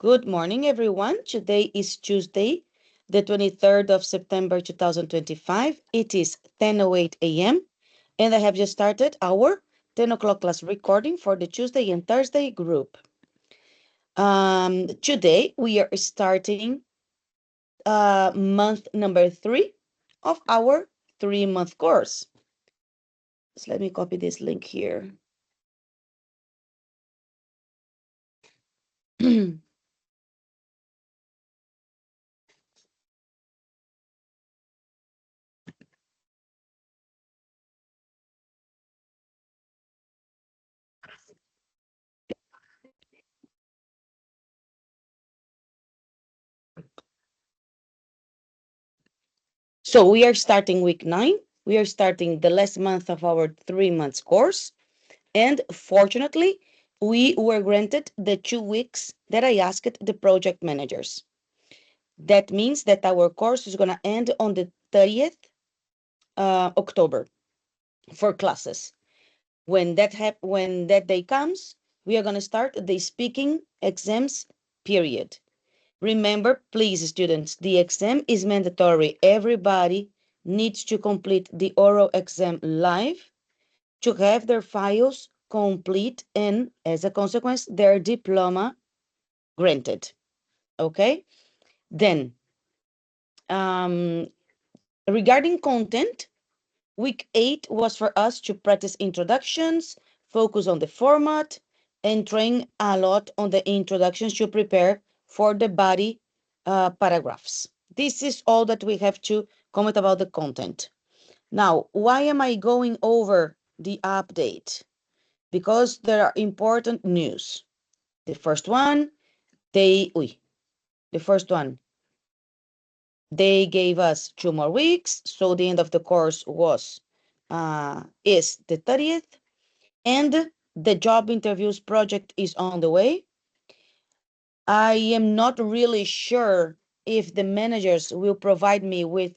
Good morning, everyone. Today is Tuesday, the 23rd of September 2025. It is 10:08 a.m. and I have just started our 10 o'clock class recording for the Tuesday and Thursday group. Today we are starting month number 3 of our 3-month course. So let me copy this link here. So we are starting week 9. We are starting the last month of our 3 months course. And fortunately, we were granted the 2 weeks that I asked the project managers. That means that our course is going to end on the 30th October for classes. When that day comes, we are going to start the speaking exams period. Remember, please, students, the exam is mandatory. Everybody needs to complete the oral exam live to have their files complete and, as a consequence, their diploma granted. Okay? Then, regarding content, week 8 was for us to practice introductions, focus on the format, and train a lot on the introductions to prepare for the body paragraphs. This is all that we have to comment about the content. Now, why am I going over the update? Because there are important news. The first one, they gave us 2 more weeks, so the end of the course is the 30th, and the job interviews project is on the way. I am not really sure if the managers will provide me with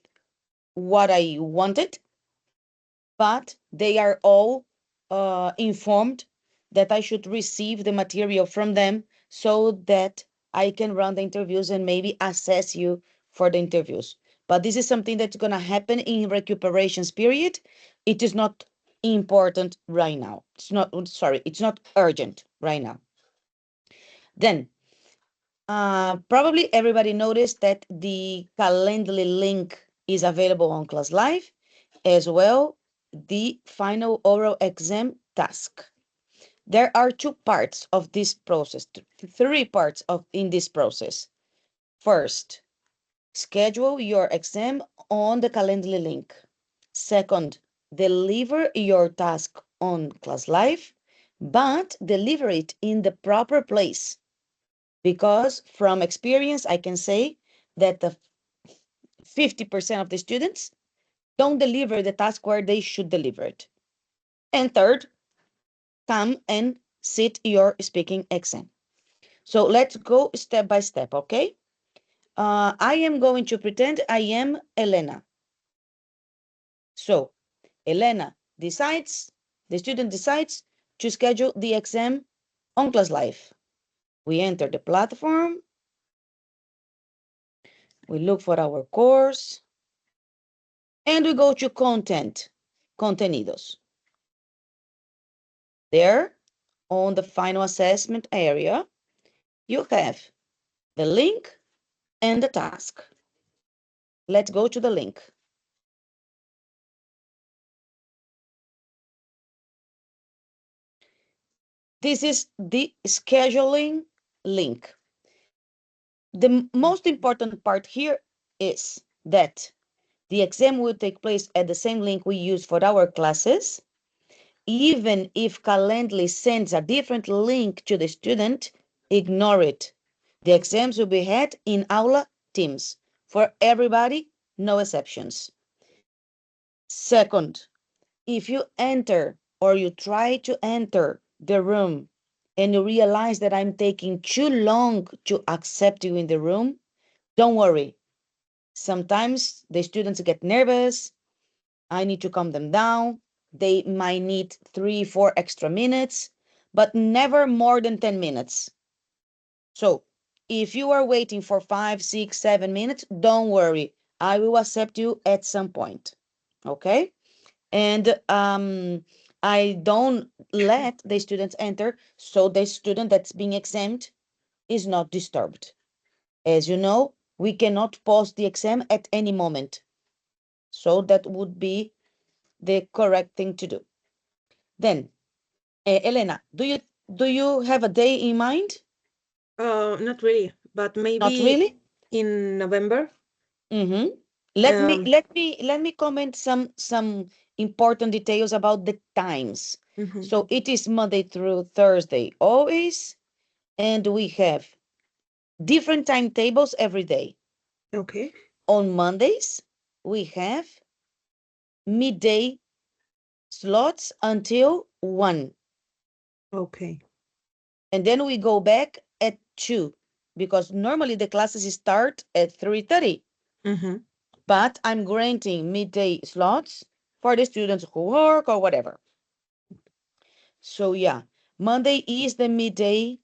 what I wanted, but they are all informed that I should receive the material from them so that I can run the interviews and maybe assess you for the interviews. But this is something that's going to happen in recuperations period. It is not important right now. It's not urgent right now. Then, probably everybody noticed that the Calendly link is available on Class Live, as well the final oral exam task. There are 2 parts of this process, 3 parts in this process. First, schedule your exam on the Calendly link. Second, deliver your task on Class Live, but deliver it in the proper place. Because from experience, I can say that the 50% of the students don't deliver the task where they should deliver it. And third, come and sit your speaking exam. So let's go step by step, okay? I am going to pretend I am Elena. So Elena the student decides to schedule the exam on Class Live. We enter the platform. We look for our course. And we go to content, contenidos. There, on the final assessment area, you have the link and the task. Let's go to the link. This is the scheduling link. The most important part here is that the exam will take place at the same link we use for our classes. Even if Calendly sends a different link to the student, ignore it. The exams will be held in Aula Teams for everybody, no exceptions. Second, if you enter or you try to enter the room and you realize that I'm taking too long to accept you in the room, don't worry. Sometimes the students get nervous. I need to calm them down. They might need 3, 4 extra minutes, but never more than 10 minutes. So If you are waiting for 5, 6, 7 minutes, don't worry. I will accept you at some point. Okay? And I don't let the students enter, so the student that's being exempt is not disturbed. As you know, we cannot pause the exam at any moment. So that would be the correct thing to do. Then, Elena, do you have a day in mind? Not really, but Not maybe really? in November. Mm-hmm. Let me comment some important details about the times. Mhm. So it is Monday through Thursday always, and we have different timetables every day. Okay. On Mondays, we have midday slots until 1. Okay. And then we go back at 2 because normally the classes start at 3:30. Mhm. But I'm granting midday slots for the students who work or whatever. So yeah, Monday is the midday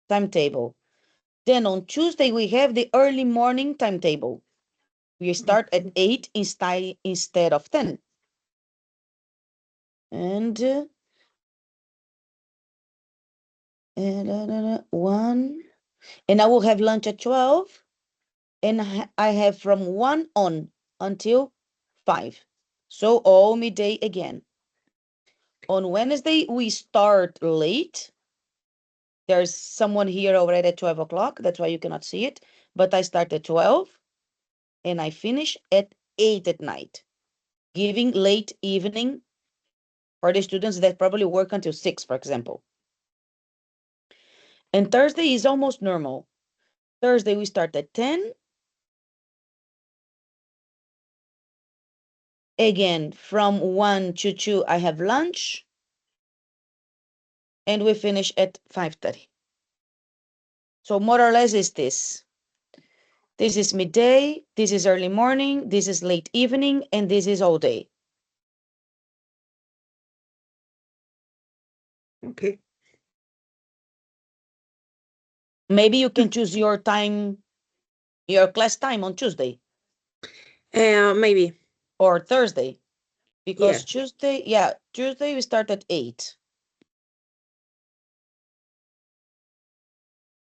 timetable. Then on Tuesday we have the early morning timetable. We start at 8 instead of 10. And 1, and I will have lunch at 12, and I have from 1 on until 5. So all midday again. On Wednesday we start late. There's someone here already at 12 o'clock. That's why you cannot see it. But I start at 12 and I finish at 8 at night, giving late evening for the students that probably work until 6, for example. And Thursday is almost normal. Thursday we start at 10. Again, from 1 to 2, I have lunch. And we finish at 5:30. So more or less is this. This is midday, this is early morning, this is late evening, and this is all day. Okay. Maybe you can choose your time, your class time on Tuesday Maybe. or Thursday, because Yeah. Tuesday we start at 8.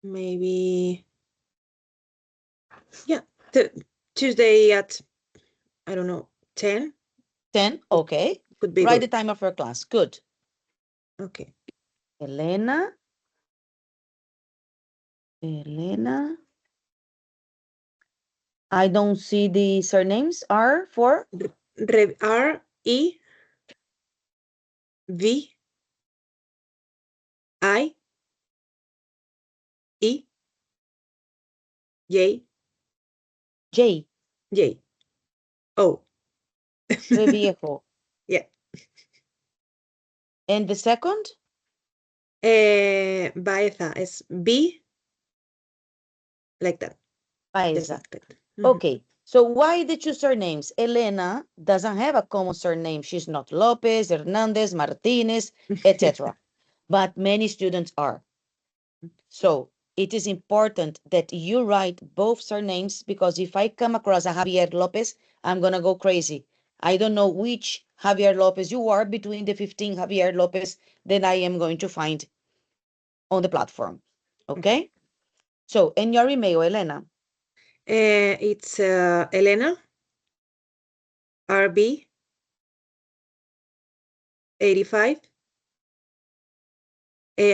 Maybe. Yeah. T Tuesday at, I don't know, 10 10, could, okay. could be Write good. the time of your class. Good. Okay. Elena, Elena. I don't see the surnames. R for R V I E J J, J O. Reviejo. Yeah. And the second? Baeza is B, like that. Just Paesa. like that. Mhm. Okay, so why the two surnames? Elena doesn't have a common surname. She's not Lopez, Hernandez, Martinez, etc. But many students are. So it is important that you write both surnames because if I come across a Javier Lopez, I'm going to go crazy. I don't know which Javier Lopez you are between the 15 Javier Lopez that I am going to find on the platform. Okay? So, and your email, Elena. It's Elena RB 85.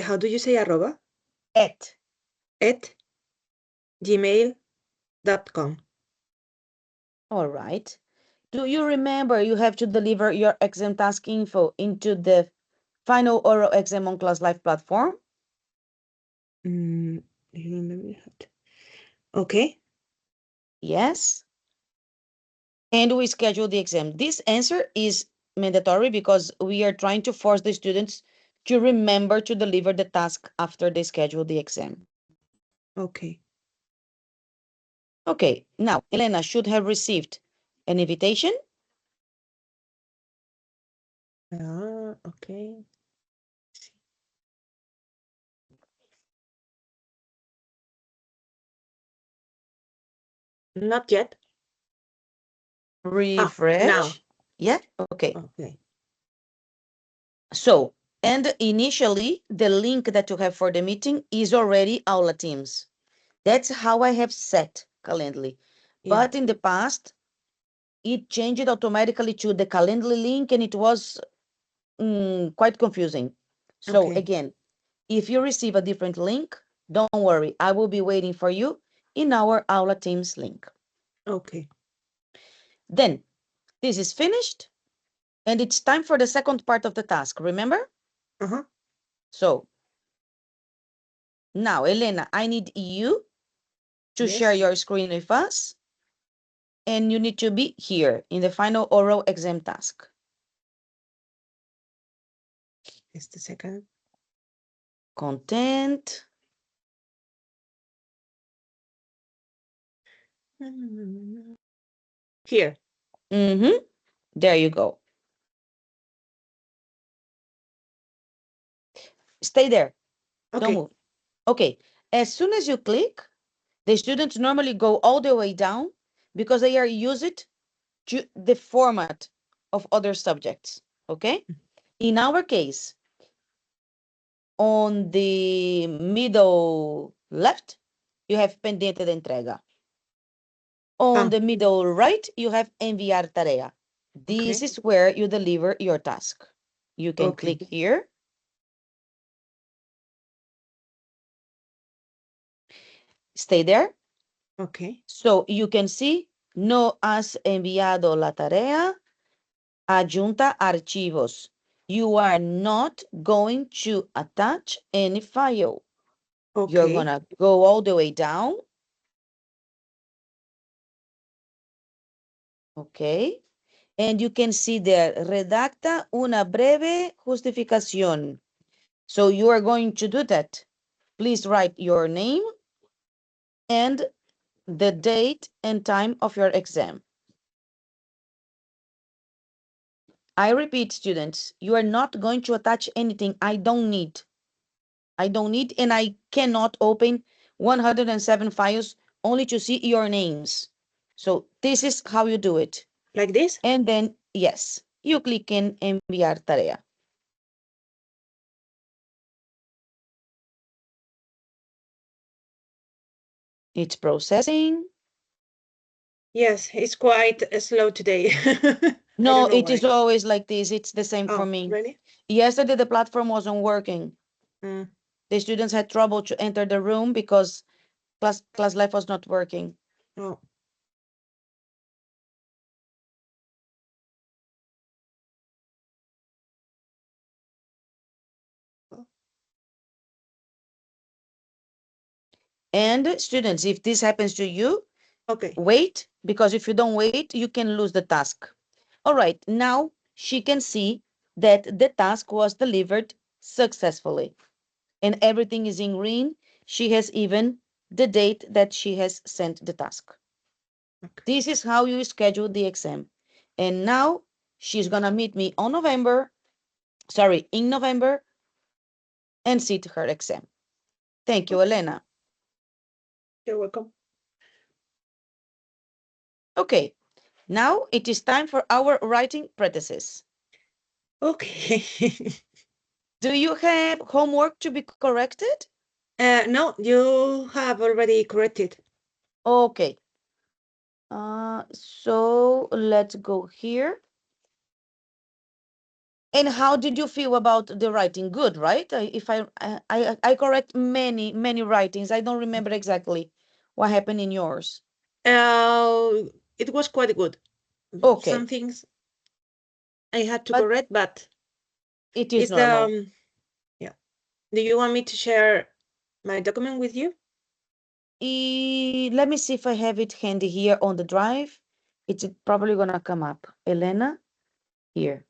How do you say arroba? At. At gmail.com. All right. Do you remember you have to deliver your exam task info into the final oral exam on Class Life platform? Mm, do you remember that? Okay. Yes. And we schedule the exam. This answer is mandatory because we are trying to force the students to remember to deliver the task after they schedule the exam. Okay. Okay, now Elena should have received an invitation. Okay. Not yet. Ah, now. Refresh. Yeah, okay. Okay. So, and initially, the link that you have for the meeting is already Aula Teams. That's how I have set Calendly. Yeah. But in the past, it changed automatically to the Calendly link and it was quite confusing. So Okay. again, if you receive a different link, don't worry. I will be waiting for you in our Aula Teams link. Okay. Then, this is finished and it's time for the second part of the task, remember? Uh-huh. So now, Elena, I need you to share Yes. your screen with us and you need to be here in the final oral exam task. Just a second. Content. Here. There you go. Stay there. Don't Okay. move. Okay. As soon as you click, the students normally go all the way down because they are used to the format of other subjects. Okay. In our case, on the middle left, you have pendiente de entrega. On Ah, the middle right, you have enviar tarea. This okay. is where you deliver your task. You can Okay. click here. Stay there. Okay. So you can see, no has enviado la tarea, adjunta archivos. You are not going to attach any file. You're Okay. gonna go all the way down. Okay. And you can see there, redacta una breve justificación. So you are going to do that. Please write your name and the date and time of your exam. I repeat, students, you are not going to attach anything. I don't need, and I cannot open 107 files only to see your names. So this is how you do it. Like this? And then, yes, you click in enviar tarea. It's processing. Yes, it's quite slow today. I don't No, know it is why. always like this. It's the same for Oh, me. really? Yesterday, the platform wasn't working. Mm. The students had trouble to enter the room because class life was not working. Oh, oh, And students, if this happens to you, okay. wait, because if you don't wait, you can lose the task. All right, now she can see that the task was delivered successfully and everything is in green. She has even the date that she has sent the task. Okay. This is how you schedule the exam. And now she's gonna meet me in November and sit her exam. Thank you, Okay. Elena. You're welcome. Okay, now it is time for our writing practices. Okay. Do you have homework to be corrected? No, you have already corrected. Okay. So let's go here. And how did you feel about the writing? Good, right? If I correct many writings. I don't remember exactly what happened in yours. It was quite good. Some Okay, things I had to but correct, but it is it's the normal. yeah. Do you want me to share my document with you? Let me see if I have it handy here on the drive. It's probably gonna come up. Elena, here.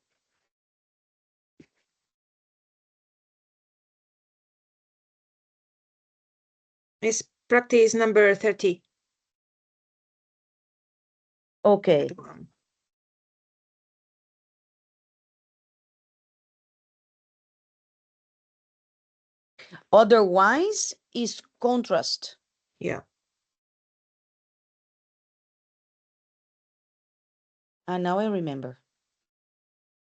It's practice number 30. That Okay. one. Otherwise is contrast. Yeah. And now I remember.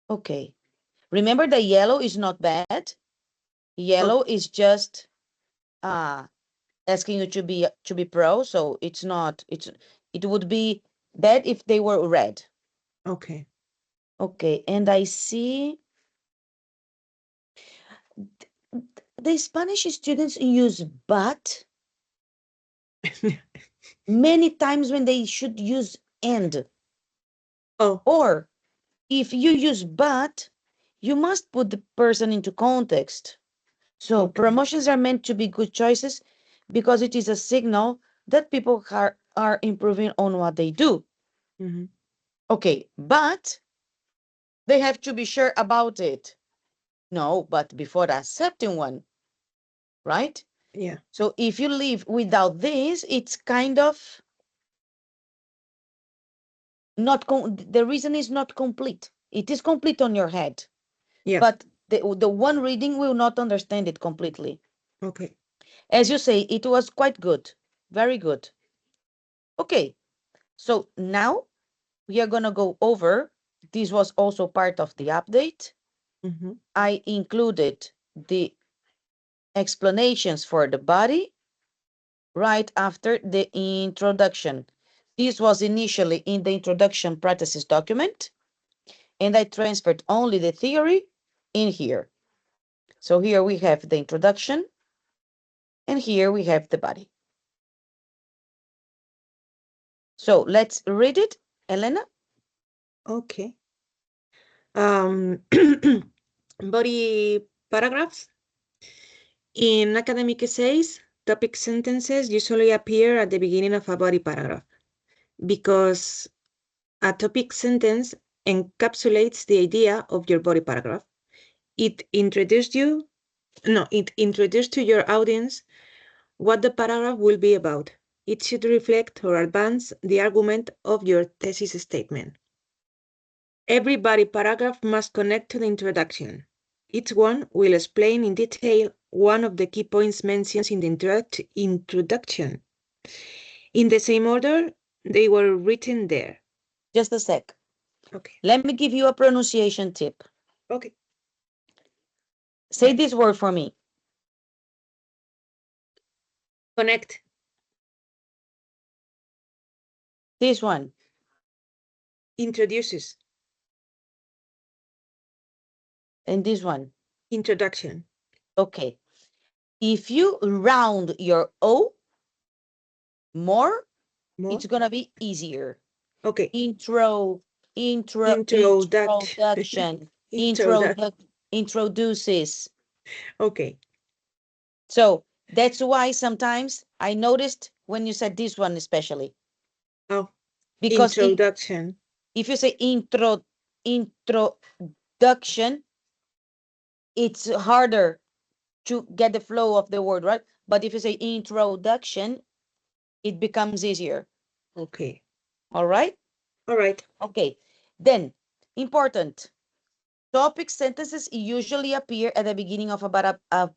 Okay. Remember that yellow is not bad. Yellow Okay. is just uh asking you to be pro, so it would be bad if they were red. Okay. Okay, and I see the Spanish students use but many times when they should use and. Oh, Or if you use but, you must put the person into context. So okay. promotions are meant to be good choices because it is a signal that people are improving on what they do. Hmm. Okay, but they have to be sure about it. No, but before accepting one, right? Yeah. So if you leave without this, it's kind of not the reason is not complete. It is complete on your head, Yeah. but the one reading will not understand it completely. Okay. As you say, it was quite good, very good. Okay, so now we are going to go over. This was also part of the update. Hmm. I included the explanations for the body right after the introduction. This was initially in the introduction practices document, and I transferred only the theory in here. So here we have the introduction, and here we have the body. So let's read it, Elena. Okay. Um, body paragraphs. In academic essays, topic sentences usually appear at the beginning of a body paragraph because a topic sentence encapsulates the idea of your body paragraph. It introduces you, no, it introduces to your audience what the paragraph will be about. It should reflect or advance the argument of your thesis statement. Every body paragraph must connect to the introduction. Each one will explain in detail one of the key points mentioned in the introduction. In the same order, they were written there. Just a sec. Okay. Let me give you a pronunciation tip. Okay. Say this word for me. Connect. This one. Introduces. And this one. Introduction. Okay. If you round your O more, More. it's gonna be easier. Okay. Intro, Introduction. introduction, Introduction. introduces. Okay. So that's why sometimes I noticed when you said this one especially, Oh, because introduction. if you say introduction, it's harder to get the flow of the word, right? But if you say introduction, it becomes easier. Okay. All right? All right. Okay. Then, important. Topic sentences usually appear at the beginning of a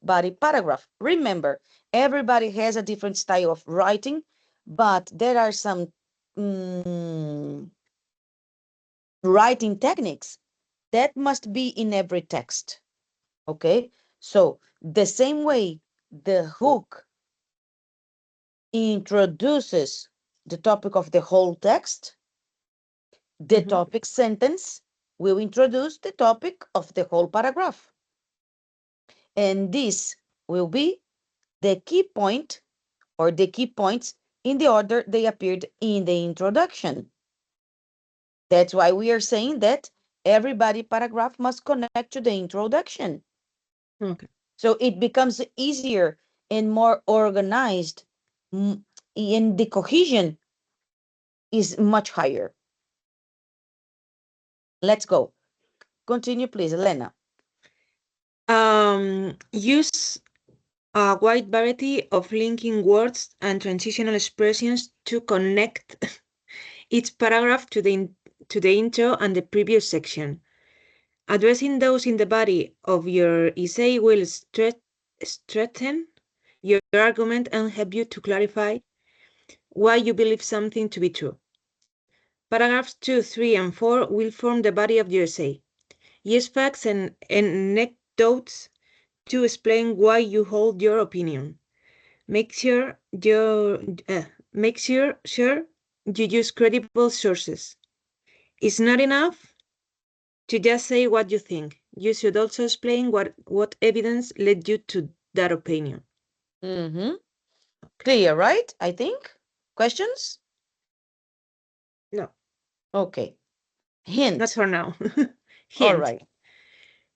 body paragraph. Remember, everybody has a different style of writing, but there are some writing techniques that must be in every text. Okay? So, the same way the hook introduces the topic of the whole text, the Mhm. topic sentence will introduce the topic of the whole paragraph. And this will be the key point or the key points in the order they appeared in the introduction. That's why we are saying that every body paragraph must connect to the introduction. Okay. So it becomes easier and more organized, and the cohesion is much higher. Let's go. Continue, please, Elena. Use a wide variety of linking words and transitional expressions to connect each paragraph to the intro and the previous section. Addressing those in the body of your essay will strengthen your argument and help you to clarify why you believe something to be true. Paragraphs 2, 3, and 4 will form the body of your essay. Use facts and anecdotes to explain why you hold your opinion. Make sure sure you use credible sources. It's not enough to just say what you think. You should also explain what evidence led you to that opinion. Mm-hmm. Clear, right? I think. Questions? No, Okay. not Hint. for now. All Hint. right.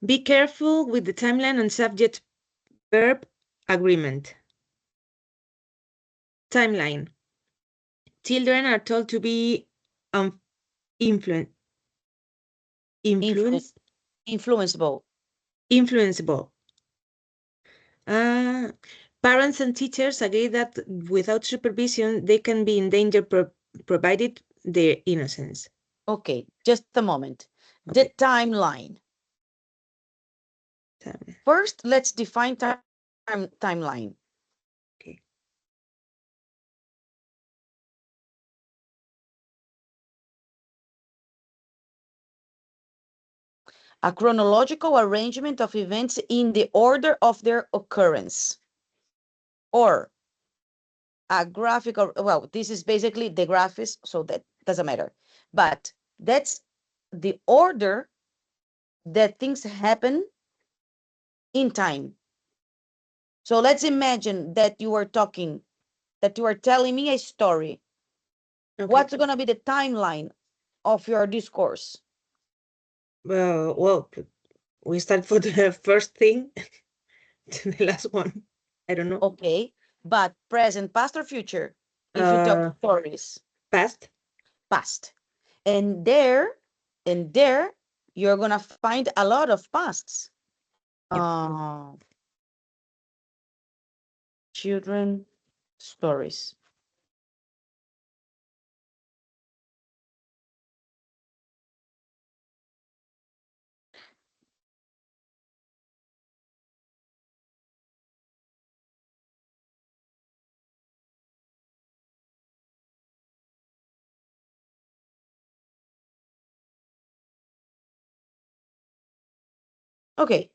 Be careful with the timeline and subject verb agreement. Timeline. Children are told to be um, influ- Influ influence, influenceable. influenceable. Uh, Parents and teachers agree that without supervision, they can be in danger provided their innocence. Okay, just a moment. The Okay. timeline. First, let's define timeline. Okay. A chronological arrangement of events in the order of their occurrence. Or a graphical, well, this is basically the graphics, so that doesn't matter. But that's the order that things happen in time. So let's imagine that you are telling me a story. Okay. What's going to be the timeline of your discourse? Well, we start for the first thing to the last one. I don't know. Okay, but present, past, or future? If you tell stories, Past. past. And there, you're going to find a lot of pasts. Yeah. Children stories. Okay.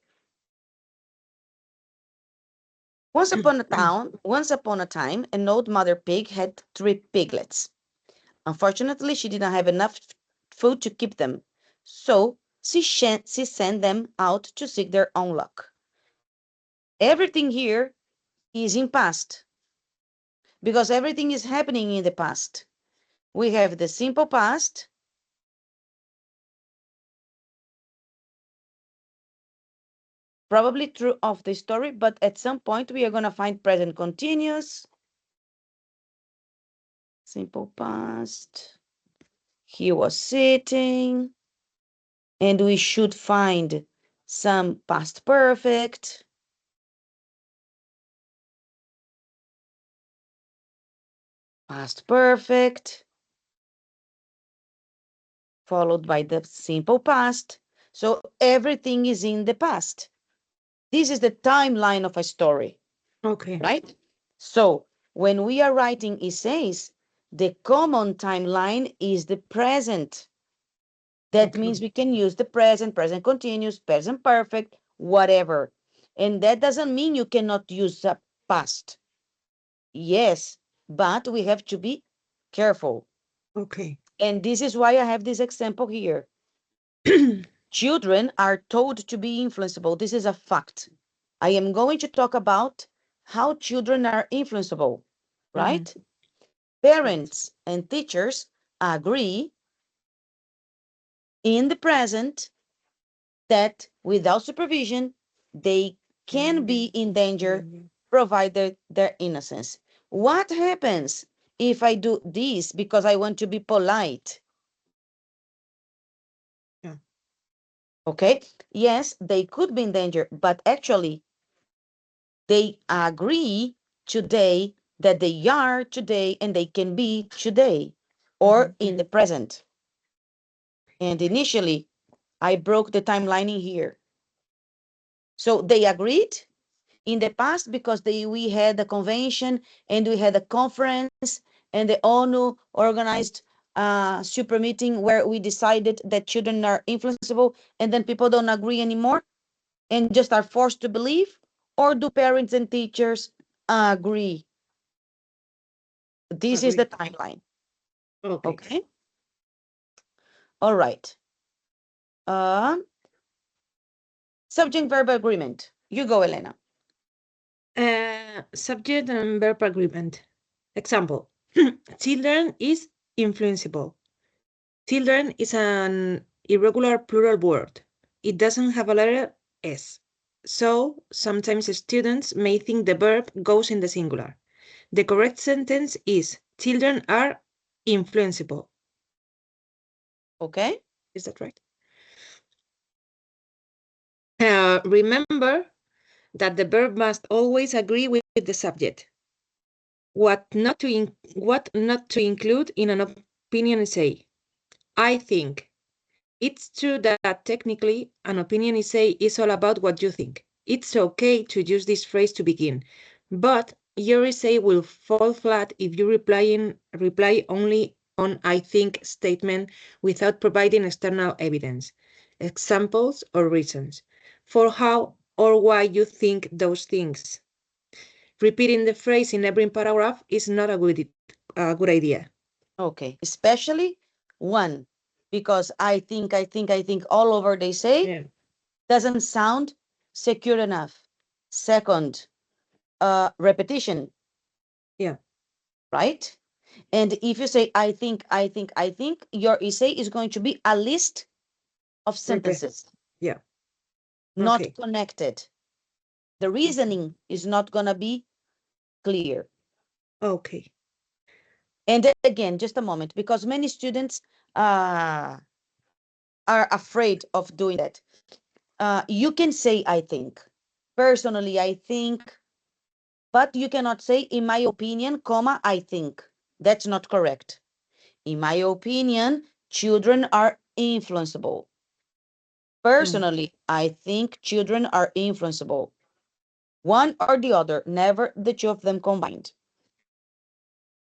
Once upon a time, an old mother pig had 3 piglets. Unfortunately, she didn't have enough food to keep them, so she sent them out to seek their own luck. Everything here is in past because everything is happening in the past. We have the simple past, probably true of the story, but at some point we are going to find present continuous, simple past. He was sitting, and we should find some past perfect, past perfect, followed by the simple past. So everything is in the past. This is the timeline of a story, Okay. right? So when we are writing essays, the common timeline is the present. That means we can use the present, present continuous, present perfect, whatever. And that doesn't mean you cannot use the past. Yes, but we have to be careful. Okay. And this is why I have this example here. Children are told to be influenceable. This is a fact. I am going to talk about how children are influenceable, right? Parents and teachers agree in the present that without supervision, they can be in danger provided their innocence. What happens if I do this because I want to be polite? Yeah. Okay, yes, they could be in danger, but actually they agree today that they are today and they can be today or in the present. And initially, I broke the timeline in here. So they agreed in the past because we had a convention and we had a conference and the ONU organized super meeting where we decided that children are influenceable and then people don't agree anymore and just are forced to believe? Or do parents and teachers agree? This is Agree. the timeline. Okay. Okay. All right. Uh, subject verb agreement. You go, Elena. Subject and verb agreement. Example. Children is influenceable. Children is an irregular plural word. It doesn't have a letter S. So sometimes students may think the verb goes in the singular. The correct sentence is children are influenceable. Okay. Is that right? Remember that the verb must always agree with the subject. What not to include in an opinion essay. I think. It's true that technically an opinion essay is all about what you think. It's okay to use this phrase to begin, but your essay will fall flat if you reply only on I think statement without providing external evidence, examples or reasons for how or why you think those things. Repeating the phrase in every paragraph is not a good idea. Okay. Especially one, because I think all over they say Yeah. doesn't sound secure enough. Second, repetition, Yeah. right? And if you say I think, your essay is going to be a list of Repeat. sentences, Yeah. not Okay. connected. The Okay. reasoning is not going to be clear. Okay. And again, just a moment, because many students uh, are afraid of doing that. You can say, I think. Personally, I think, but you cannot say, in my opinion, comma, I think. That's not correct. In my opinion, children are influenceable. Mm. Personally, I think children are influenceable. One or the other, never the two of them combined.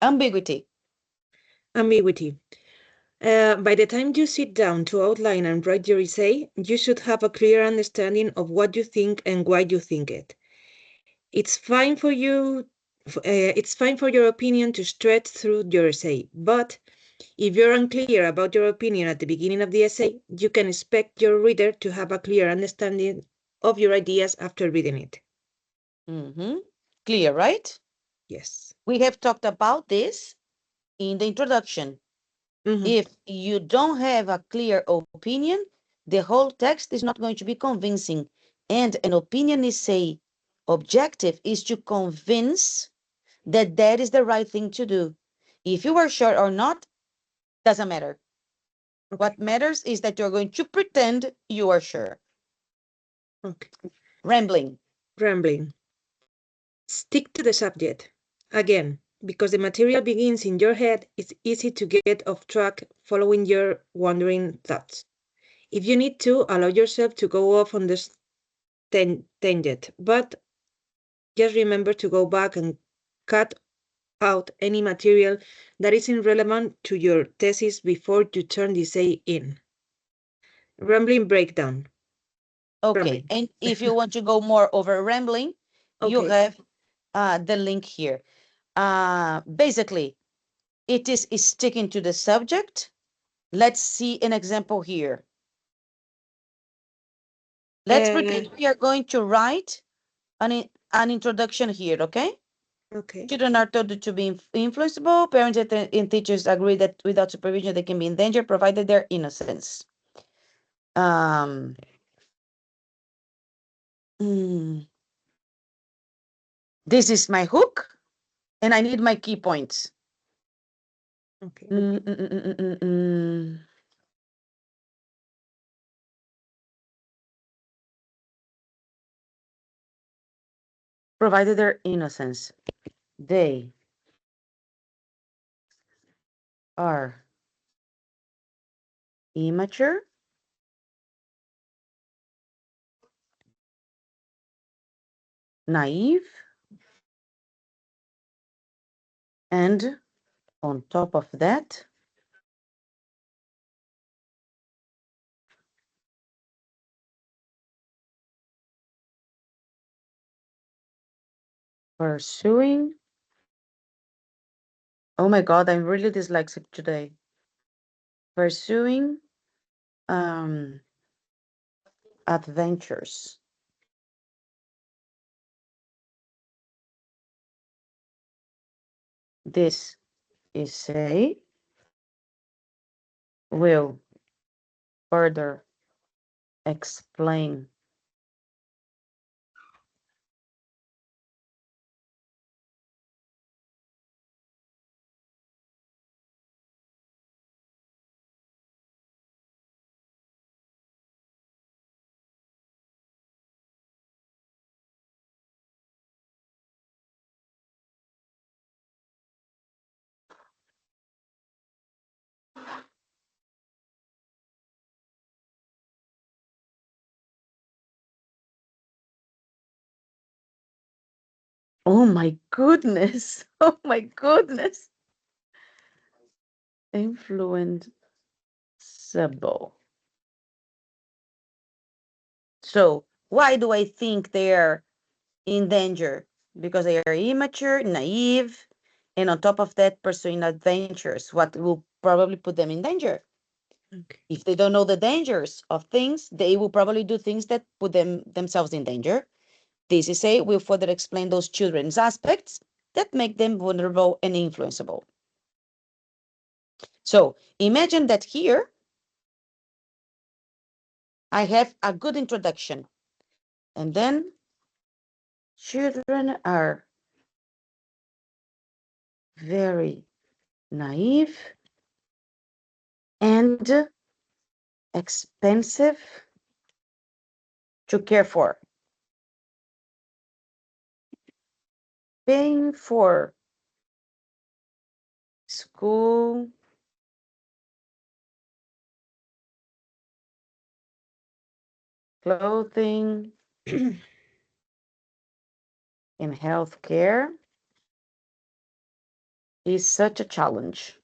Ambiguity. Ambiguity. By the time you sit down to outline and write your essay, you should have a clear understanding of what you think and why you think it. It's fine for your opinion to stretch through your essay, but if you're unclear about your opinion at the beginning of the essay, you can expect your reader to have a clear understanding of your ideas after reading it. Mhm. Clear, right? Yes. We have talked about this in the introduction. Hmm. If you don't have a clear opinion, the whole text is not going to be convincing. And an opinion essay objective is to convince that that is the right thing to do. If you are sure or not, doesn't matter. Okay. What matters is that you're going to pretend you are sure. Okay. Rambling. Rambling. Stick to the subject. Again, because the material begins in your head, it's easy to get off track following your wandering thoughts. If you need to, allow yourself to go off on this tangent, but just remember to go back and cut out any material that isn't relevant to your thesis before you turn the essay in. Rambling breakdown. Okay. Rambling. And if you want to go more over rambling, you Okay. have the link here. Basically, it is sticking to the subject. Let's see an example here. Let's Uh, pretend we are going to write an introduction here, okay? okay. Children are told to be influenceable. Parents and teachers agree that without supervision they can be in danger, provided their innocence. Um, mm, this is my hook, and I need my key points. Okay. Mm, mm, mm, mm, mm, mm. Provided their innocence. They are immature, naive, and on top of that, Pursuing. Oh my God, I'm really dyslexic today. Pursuing um adventures. This essay will further explain oh my goodness. Oh my goodness. Influenceable. So, why do I think they're in danger? Because they are immature, naive, and on top of that, pursuing adventures, what will probably put them in danger. Okay. If they don't know the dangers of things, they will probably do things that put themselves in danger. This essay will further explain those children's aspects that make them vulnerable and influenceable. So imagine that here I have a good introduction, and then children are very naive and expensive to care for. Paying for school, clothing, and health care is such a challenge.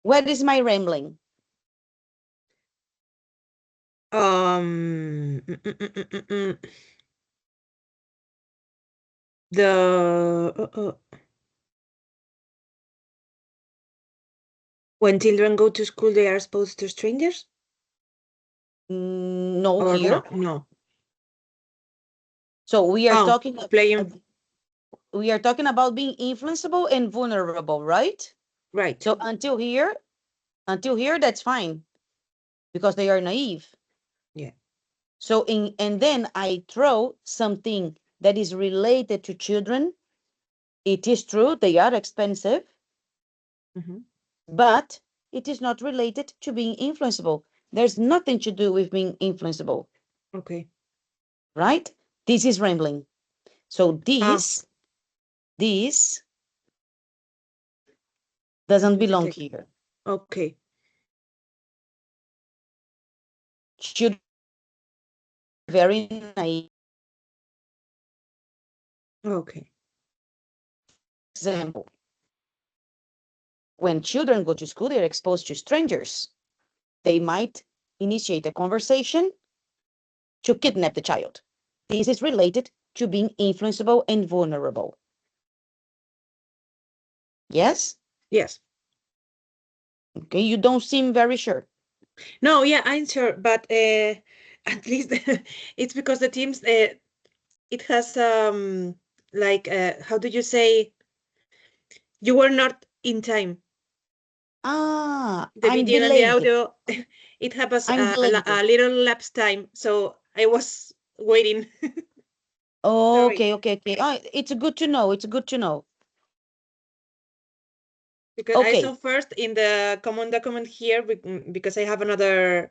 What is my rambling? Mm, mm, mm, mm, mm, mm. The when children go to school, they are exposed to strangers, No, or here. no? No. So we are Oh, talking playing about being influenceable and vulnerable, right? right. So until here, that's fine because they are naive. Yeah. So and then I throw something that is related to children. It is true they are expensive, Mm-hmm. but it is not related to being influenceable. There's nothing to do with being influenceable, Okay. right? This is rambling. So Ah, this I doesn't need to belong take. here. Okay. Children are very naive. Okay. Example, when children go to school, they're exposed to strangers. They might initiate a conversation to kidnap the child. This is related to being influenceable and vulnerable. Yes? Yes. Okay, you don't seem very sure. No, yeah, I'm sure, but at least it's because the teams it has like how do you say, you were not in time. Ah, The I'm video and the delayed. audio, it happens I'm a delayed. little lapse time, so I was waiting. Sorry, Okay, okay, okay. It's good to know. It's good to know. because I saw Okay. first in the common document here because I have another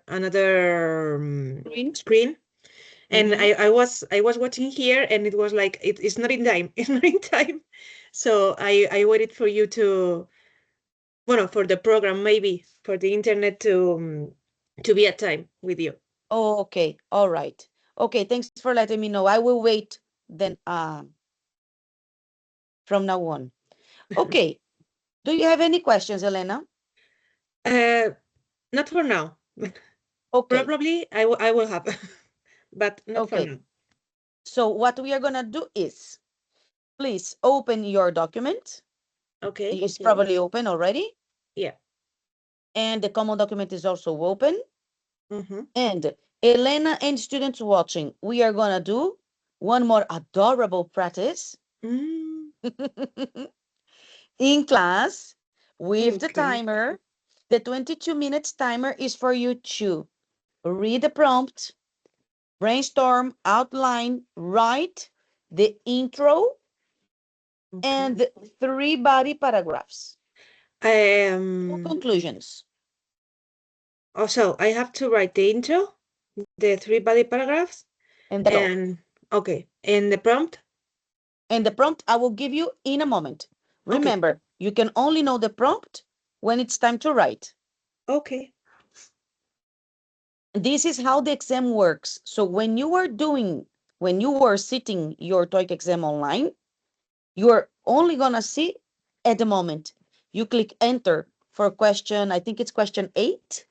Green. screen, and Mm-hmm. I was watching here, and it was like it's not in time. It's not in time. So I waited for you to, Well, for the program, maybe for the internet to be at time with you. Oh, okay. All right. Okay, thanks for letting me know. I will wait then from now on. Okay. Do you have any questions, Elena? uh, Not for now. Okay. Probably I will have, but not for Okay. now. So what we are going to do is please open your document. Okay. It's Yes. probably open already. Yeah. And the common document is also open. Mm-hmm. And Elena and students watching, we are going to do one more adorable practice Mm, in class with the okay. timer. The 22 minutes timer is for you to read the prompt, brainstorm, outline, write the intro, Okay. and 3 body paragraphs. No Um. conclusions. Also, I have to write the intro, the three body paragraphs, And that's all. and okay, and the prompt. And the prompt I will give you in a moment. Okay. Remember, you can only know the prompt when it's time to write. Okay. This is how the exam works. So when you are sitting your TOEIC exam online, you are only gonna see at the moment. You click enter for question, I think it's question 8.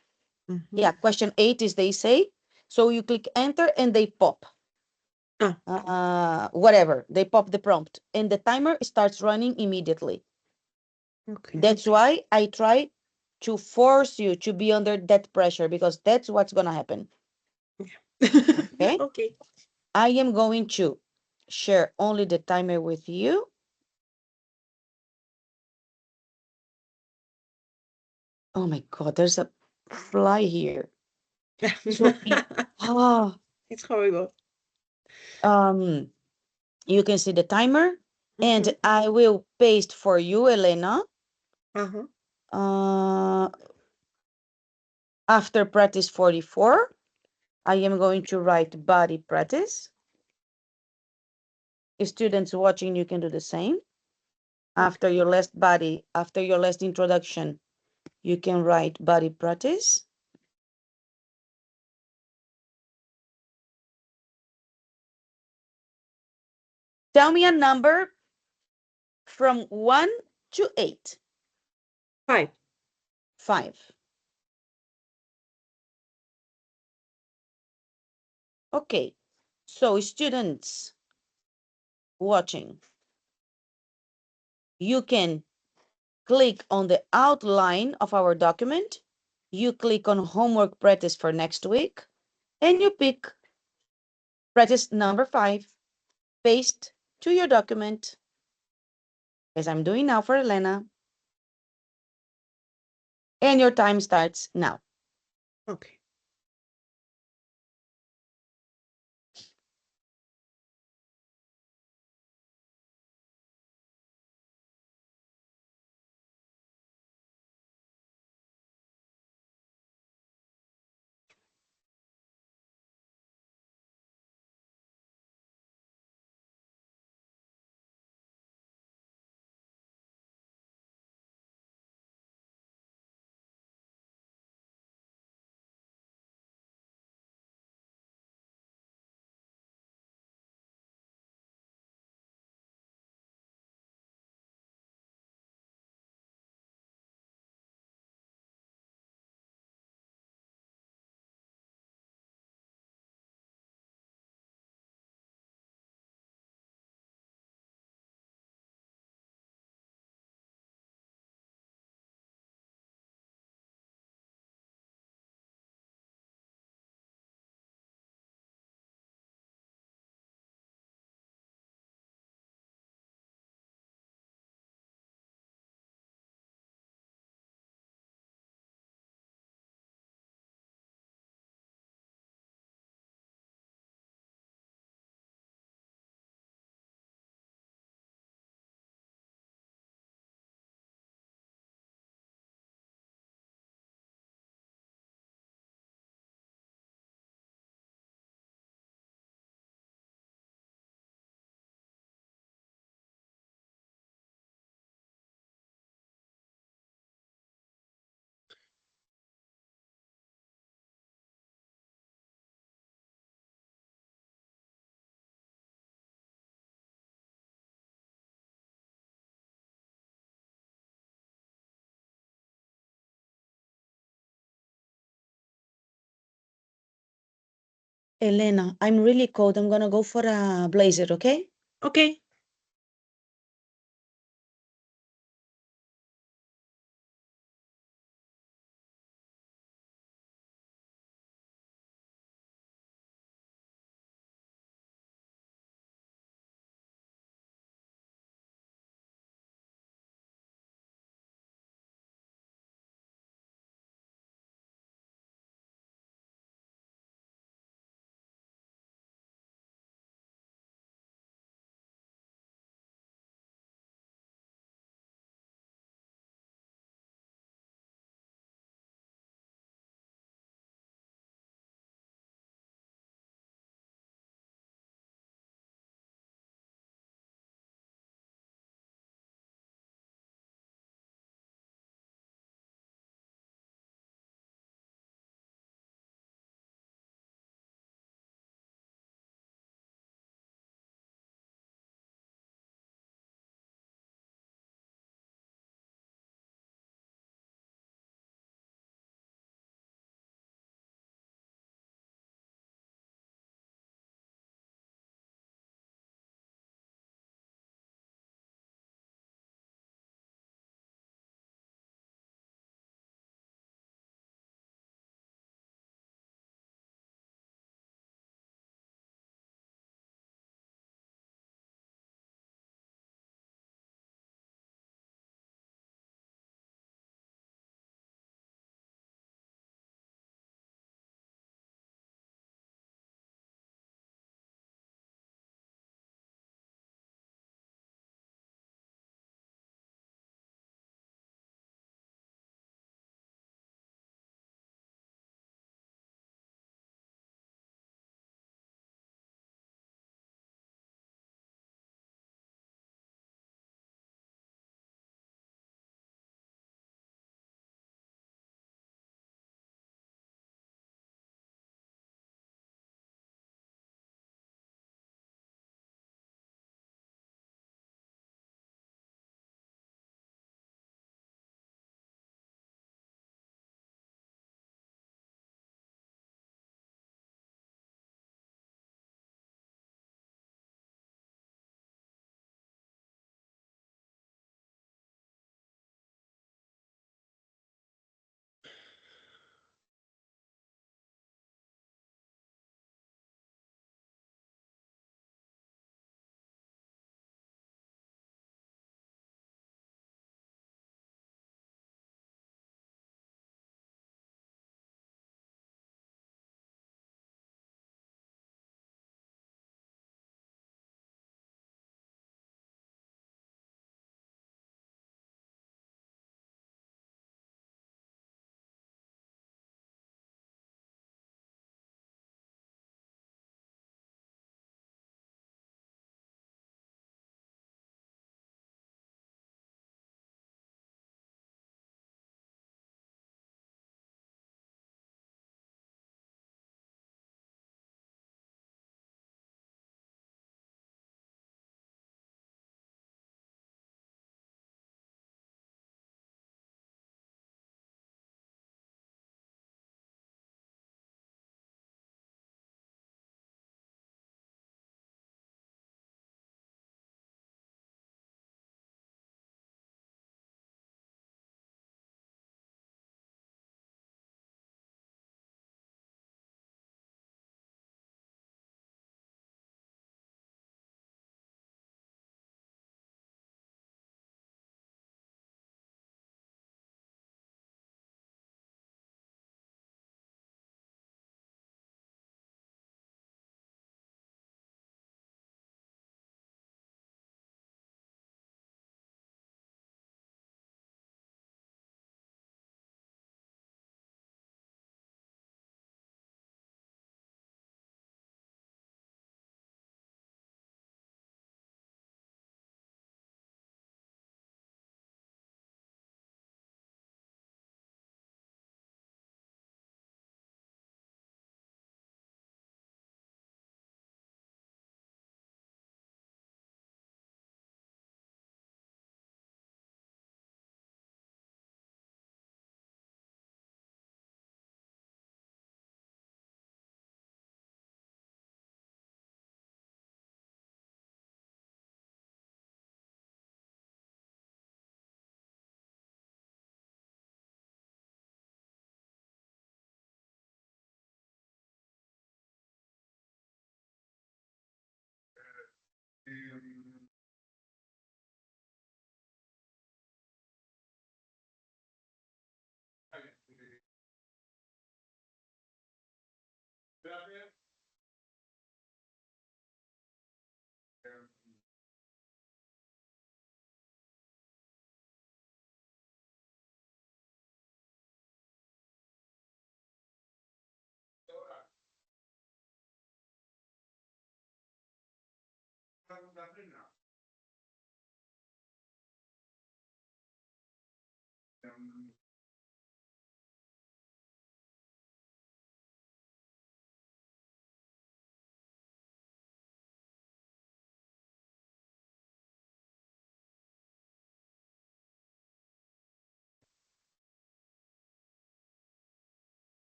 Mm-hmm. Yeah, question 8 is they say. So you click enter and they pop. Ah. Whatever, they pop the prompt and the timer starts running immediately. Okay. That's why I try to force you to be under that pressure because that's what's gonna happen. Okay. Okay. I am going to share only the timer with you. Oh my God, there's a fly here. So ah, It's horrible. um, you can see the timer, and Mm-hmm. I will paste for you, Elena. Uh-huh. Uh, after practice 44, I am going to write body practice. Students watching, you can do the same. Okay. After your last introduction, you can write body practice. Tell me a number from 1 to 8. 5. 5. Okay. So students watching, you can click on the outline of our document. You click on homework practice for next week, and you pick practice number 5, paste to your document, as I'm doing now for Elena, and your time starts now. Okay. Elena, I'm really cold. I'm gonna go for a blazer, okay? Okay.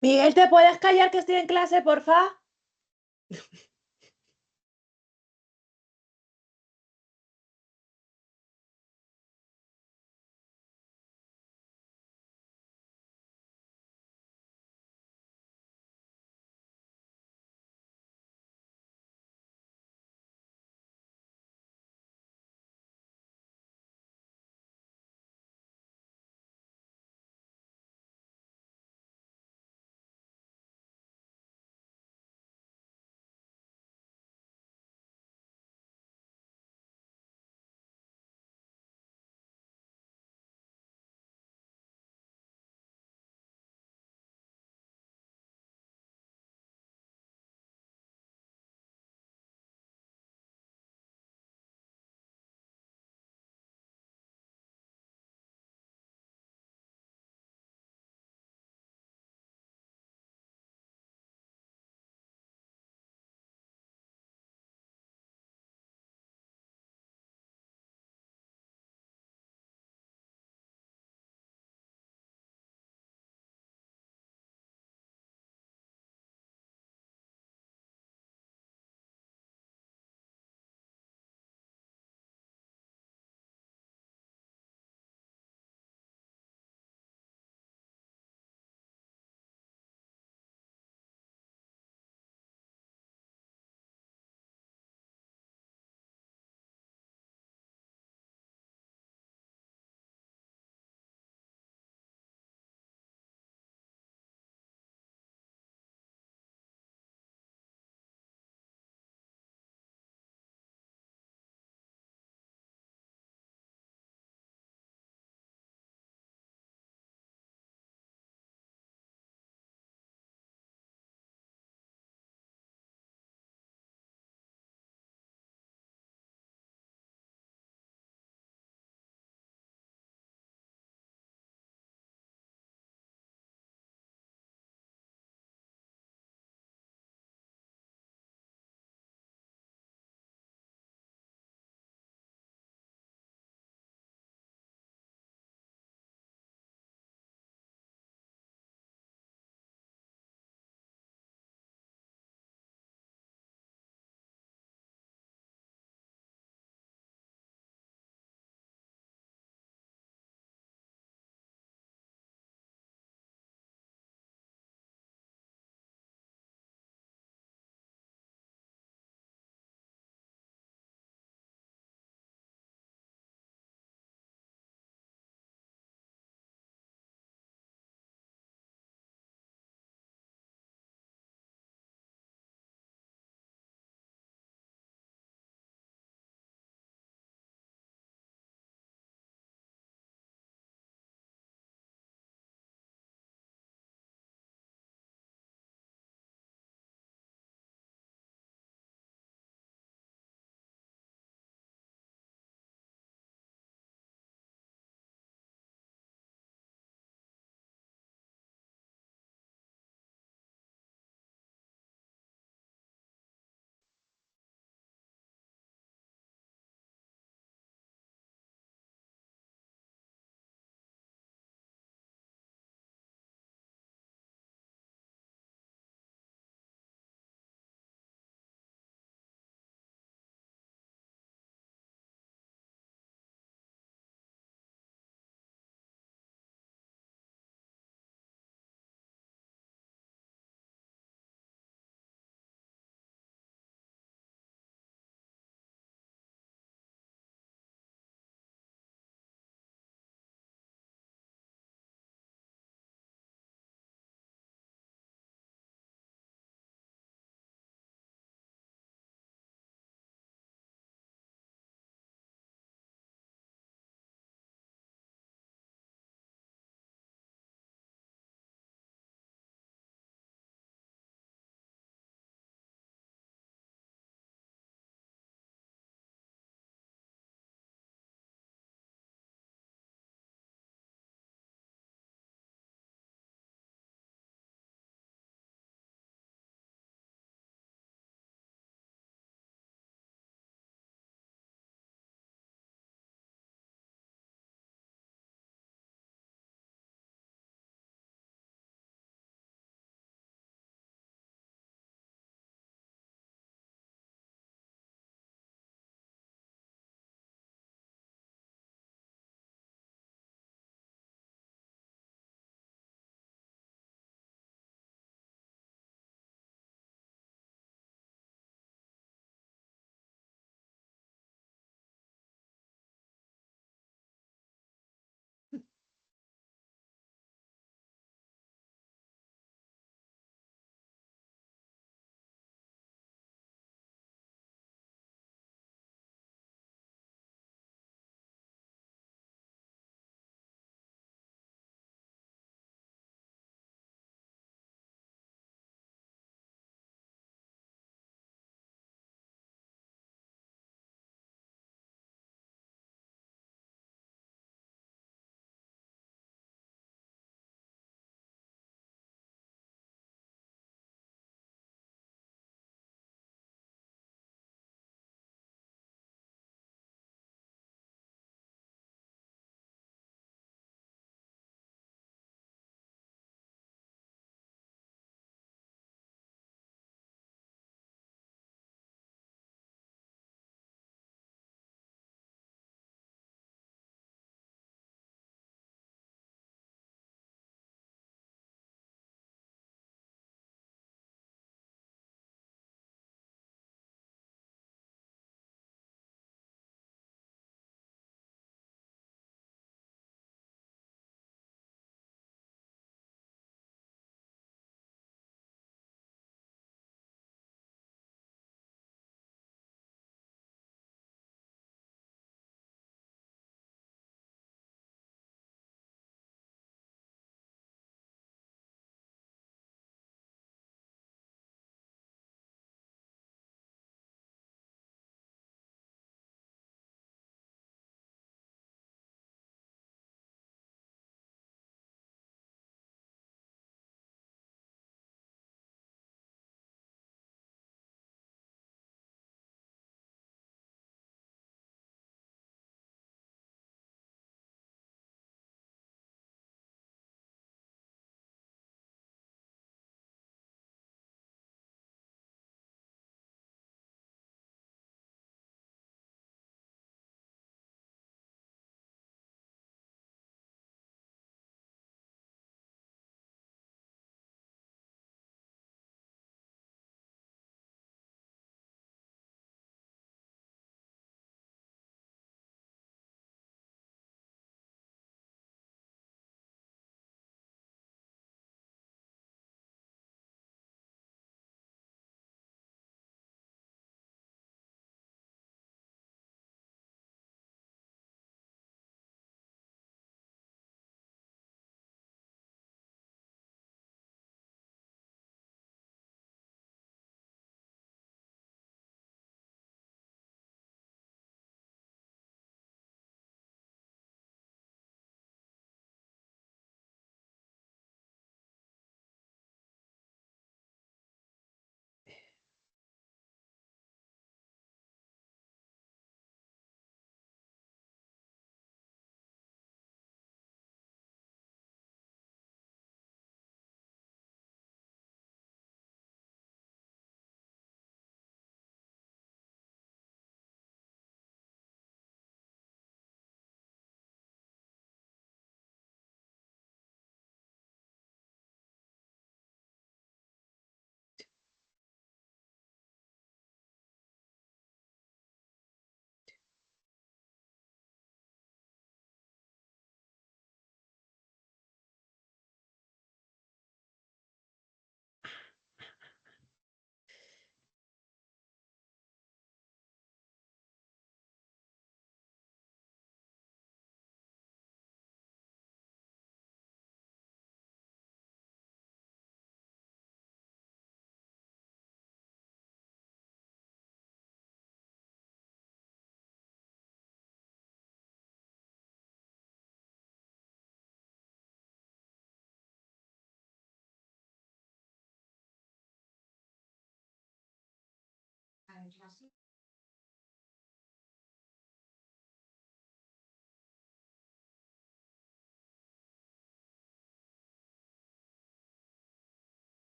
Miguel, ¿te puedes callar que estoy en clase, porfa?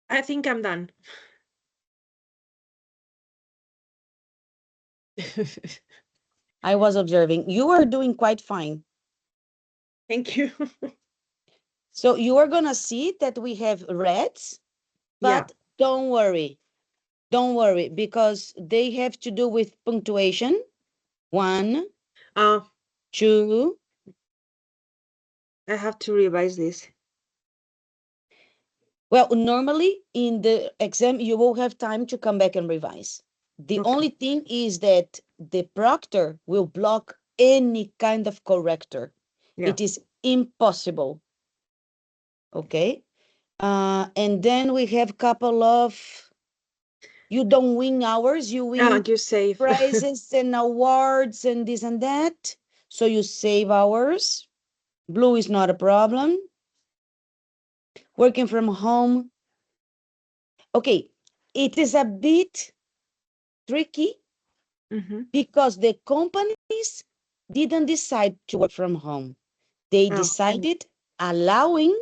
I think I'm done. I was observing. You are doing quite fine. Thank you. So you are going to see that we have reds, Yeah. but don't worry. Don't worry because they have to do with punctuation. One, Uh, two. I have to revise this. Well, normally in the exam, you will have time to come back and revise. The Okay. only thing is that the proctor will block any kind of corrector. Yeah. It is impossible. Okay. And then we have couple of, you don't win hours, you Ah, win you save. prizes and awards and this and that. So you save hours. Blue is not a problem. Working from home. Okay. It is a bit tricky Mm-hmm. because the companies didn't decide to work from home. They Oh, decided allowing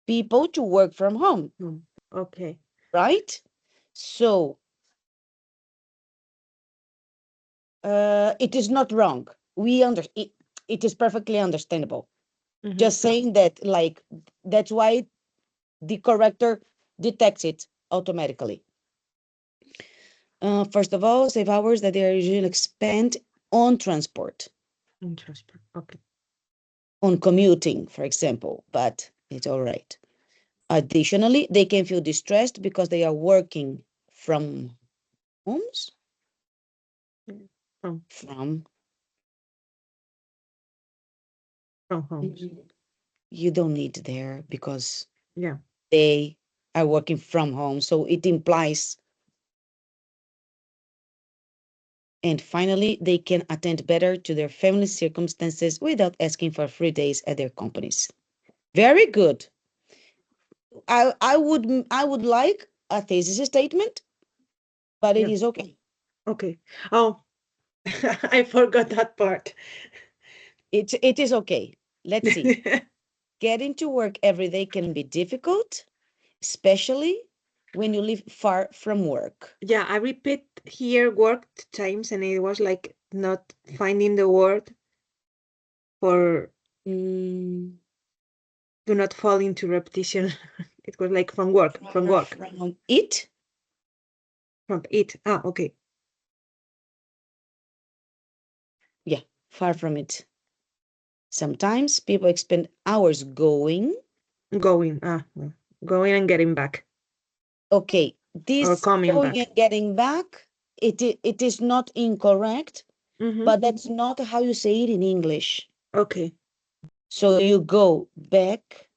people to work from home, okay. right? So it is not wrong. It is perfectly understandable. Mm-hmm. Just saying that, like, that's why the corrector detects it automatically. First of all, save hours that they are usually spent on transport, Interesting. Okay. on commuting, for example, but it's all right. Additionally, they can feel distressed because they are working from homes, From from from homes. you don't need there because Yeah. they are working from home. So it implies, and finally, they can attend better to their family circumstances without asking for free days at their companies. Very good. I would like a thesis statement, but it Yeah. is okay. Okay. Oh, I forgot that part. It is okay. Let's see. Getting to work every day can be difficult, especially when you live far from work. Yeah, I repeat here worked times and it was like not finding the word for Mm, do not fall into repetition. It was like from work, from far work, from it. from it. Ah, okay. Yeah, far from it. Sometimes people spend hours going. Going, going and getting back Okay, or this coming going back. and getting back, it is not incorrect, Mm-hmm. but that's not how you say it in English. Okay. So you go back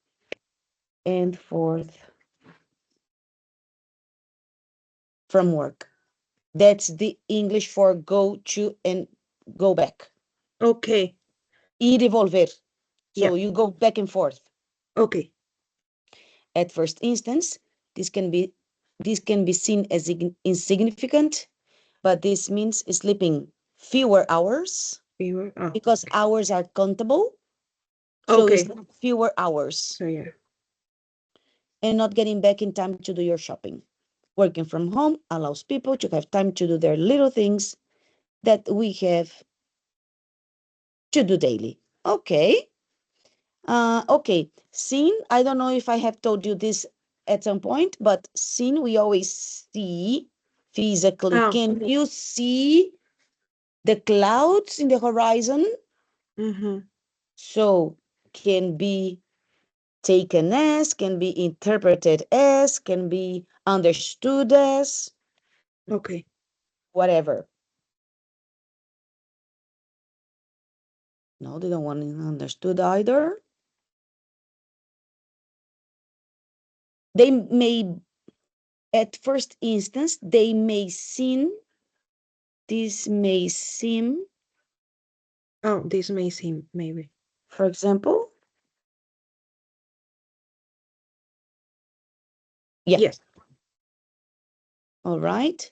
and forth from work. That's the English for go to and go back. Okay. Ir y volver. Yeah. So you go back and forth. Okay. At first instance, this can be this can be seen as insignificant, but this means sleeping fewer hours Fever. Oh, because okay. hours are countable. So it's Okay. fewer hours So yeah. and not getting back in time to do your shopping. Working from home allows people to have time to do their little things that we have to do daily. Okay. Okay. Scene. I don't know if I have told you this at some point, but seen, we always see physically. Oh. Can you see the clouds in the horizon? Mm-hmm. So can be taken as, can be interpreted as, can be understood as, Okay. whatever. No, they don't want it understood either. They may, at first instance, they may seem, this may seem, Oh, this may seem maybe. for example, yeah, Yes. all right.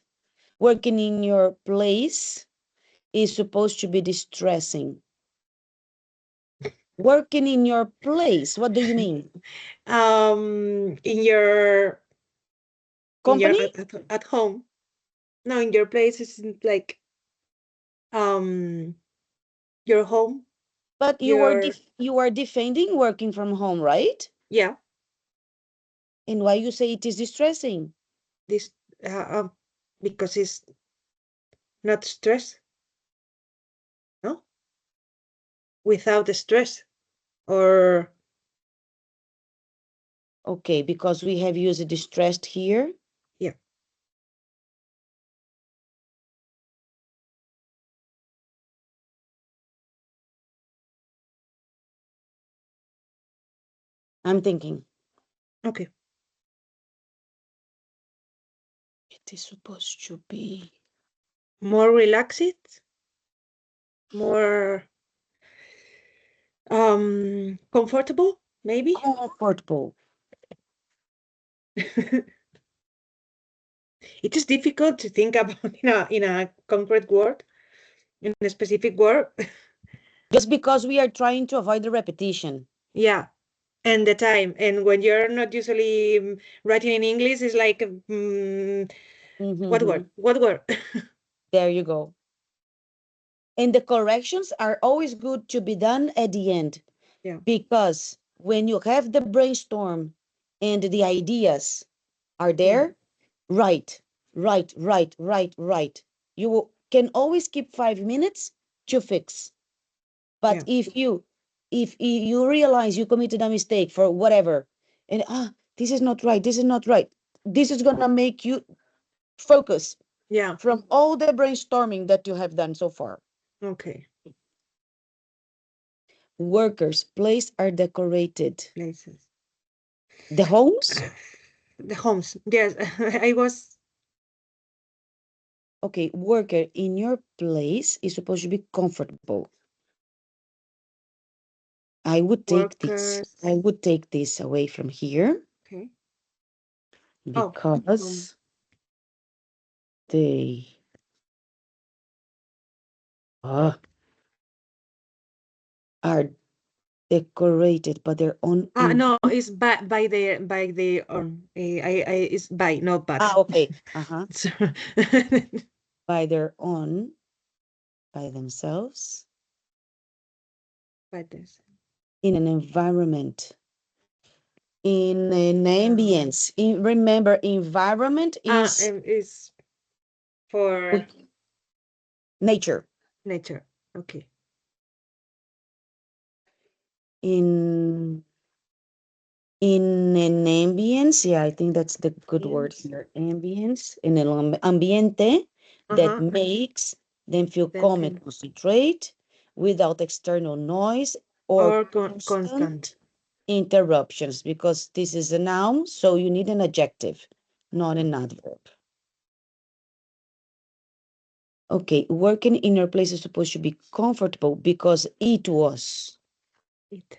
Working in your place is supposed to be distressing. Working in your place, what do you mean? In your Company? at home. No, in your place isn't like um your home. But Your you are defending working from home, right? yeah. And why you say it is distressing? This because it's not stress, no? Without the stress or Okay, because we have used distressed here. yeah. I'm thinking Okay. it is supposed to be More relaxed, more comfortable, maybe. comfortable. It is difficult to think about in a concrete word, in a specific word. Just because we are trying to avoid the repetition. Yeah, and the time. And when you're not usually writing in English, it's like what word? Mhm. What word? There you go. And the corrections are always good to be done at the end, Yeah. because when you have the brainstorm and the ideas are Mm, there, right, right. You can always keep 5 minutes to fix. But yeah. if you realize you committed a mistake for whatever, and this is not right, this is gonna make you focus Yeah. from all the brainstorming that you have done so far. Okay. Workers' place are decorated. Places. The homes? The homes. Yes, I was Okay, worker in your place is supposed to be comfortable. I would take this. I workers. would take this away from here Okay. Oh, because they uh, are decorated by their own no, it's by the I it's by not but. okay. Uh-huh. So- By their own, by themselves, By this. in an environment, in an Um, ambience. Remember, environment is is for nature. nature. Okay. In an ambience, yeah, I think that's the good word Yes. here. Ambience, in an ambiente that Uh-huh. makes them feel Then calm and concentrate without external noise or or constant. constant interruptions, because this is a noun, so you need an adjective, not Okay. an adverb. Okay, working in your place is supposed to be comfortable because it was It.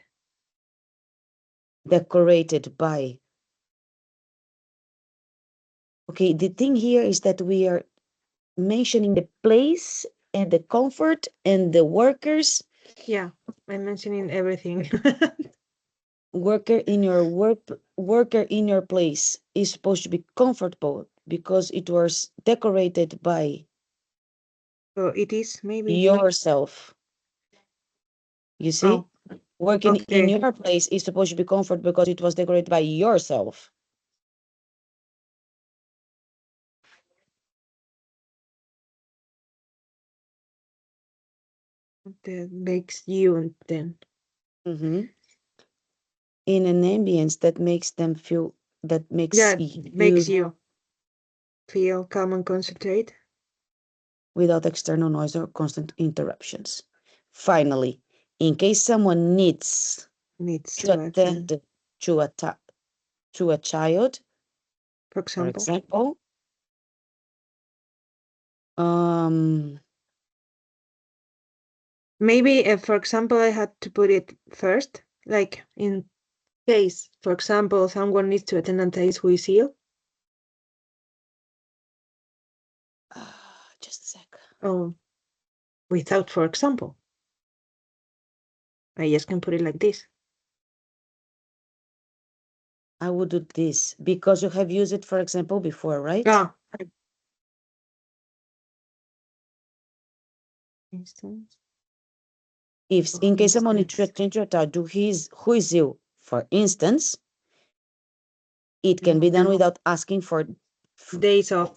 decorated by. Okay, the thing here is that we are mentioning the place and the comfort and the workers. Yeah, I'm mentioning everything. Worker in your place is supposed to be comfortable because it was decorated by So it is maybe. yourself. You see, Oh, working in okay. your place is supposed to be comfort because it was decorated by yourself. That makes you then. Mhm. In an ambience that makes them feel, that makes Yeah, makes you you feel calm and concentrate. without external noise or constant interruptions. Finally, in case someone needs Needs to to attend, attend to to a child, for for example. example, um, Maybe if, for example, I had to put it first, like in case, for example, someone needs to attend a test who is ill. just a sec. Oh, without, for example. I just can put it like this. I would do this because you have used it, for example, before, right? Ah, instance. If For in case someone needs to instance. attend to a child who is ill, for instance, it can be done Mhm. without asking for Days off.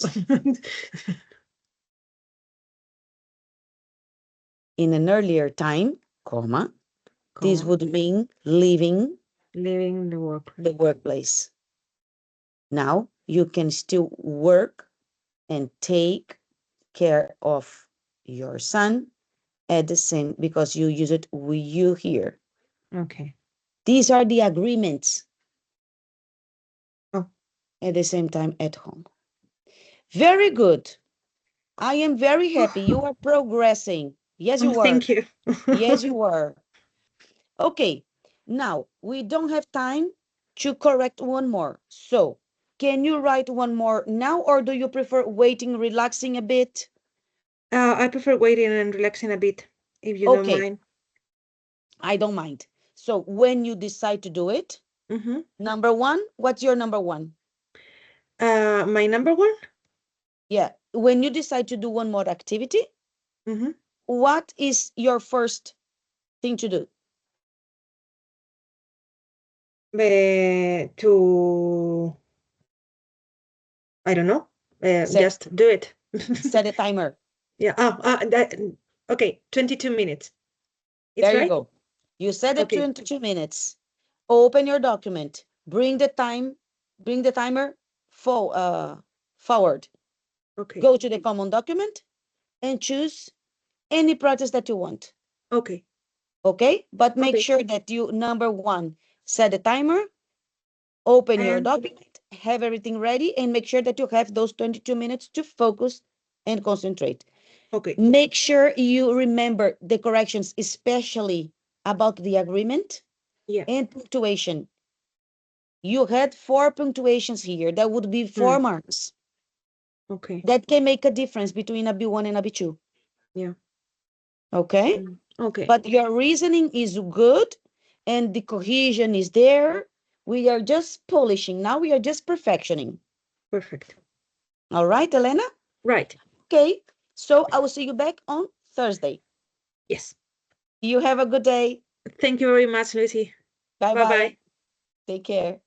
in an earlier time, comma. This Comma. would mean leaving Leaving the the workplace. workplace. Now you can still work and take care of your son at the same because you use it with you here. Okay. These are the agreements Oh, at the same time at home. Very good. I am very happy. You are progressing. Yes, oh, you are. thank you. Yes, you are. Okay. Now we don't have time to correct one more. So can you write one more now, or do you prefer waiting, relaxing a bit? I prefer waiting and relaxing a bit, if you don't Okay, mind. I don't mind. So when you decide to do it, Mm-hmm. number one, what's your number one? My number one? Yeah. When you decide to do one more activity, Mm-hmm. what is your first thing to do? To, I don't know, Set just do it. set a timer. Yeah. Okay, 22 minutes. It's There you right? go. You set it to Okay. 22 minutes. Open your document. Bring the timer forward. Okay. Go to the common document and choose any practice that you want. Okay. Okay? But make Okay. sure that you, number one, set a timer, open your And document, have everything ready, and make sure that you have those 22 minutes to focus and concentrate. okay. Make sure you remember the corrections, especially about the agreement Yeah. and punctuation. You had 4 punctuations here. That would be Hmm. 4 marks. Okay. That can make a difference between a B1 and a B2. Yeah. Okay? Hmm. Okay. But your reasoning is good and the cohesion is there. We are just polishing. Now we are just perfectioning. Perfect. All right, Elena? Right. Okay. So I will see you back on Thursday. Yes. You have a good day. Thank you very much, Lucy. Bye Bye bye. bye. Take care.